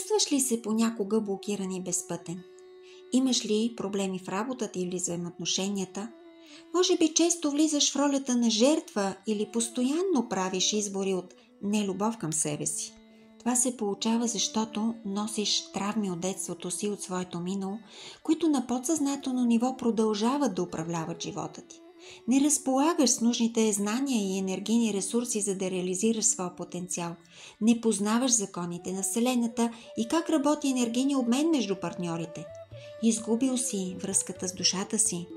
Чувстваш ли се понякога блокиран и безпътен? Имаш ли проблеми в работата или взаимоотношенията? Може би често влизаш в ролята на жертва или постоянно правиш избори от нелюбов към себе си. Това се получава, защото носиш травми от детството си, от своето минало, които на подсъзнателно ниво продължават да управляват живота ти. Не разполагаш с нужните знания и енергийни ресурси, за да реализираш своя потенциал. Не познаваш законите на Вселената и как работи енергийния обмен между партньорите. Изгубил си връзката с душата си.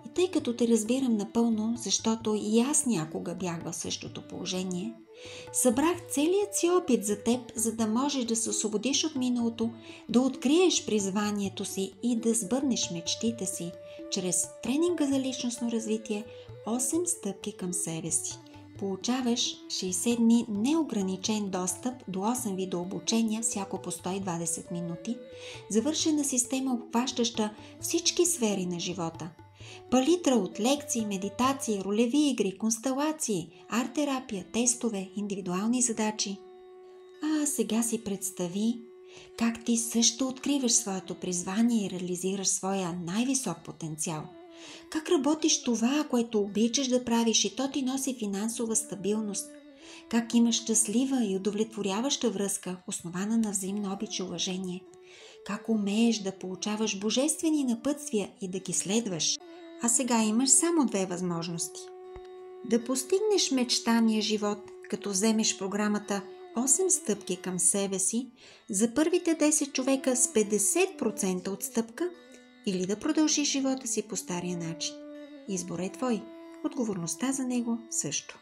И тъй като те разбирам напълно, защото и аз някога бях в същото положение, събрах целият си опит за теб, за да можеш да се освободиш от миналото, да откриеш призванието си и да сбъднеш мечтите си чрез тренинга за личностно развитие 8 стъпки към себе си. Получаваш 60 дни неограничен достъп до 8 вида обучения, всяко по 120 минути, завършена система, обхващаща всички сфери на живота. Палитра от лекции, медитации, ролеви игри, констелации, арт-терапия, тестове, индивидуални задачи. А сега си представи как ти също откриваш своето призвание и реализираш своя най-висок потенциал. Как работиш това, което обичаш да правиш и то ти носи финансова стабилност. Как имаш щастлива и удовлетворяваща връзка, основана на взаимно обич и уважение. Как умееш да получаваш божествени напътствия и да ги следваш. А сега имаш само 2 възможности. Да постигнеш мечтания живот, като вземеш програмата 8 стъпки към себе си за първите 10 човека с 50% отстъпка, или да продължиш живота си по стария начин. Избор е твой, отговорността за него също.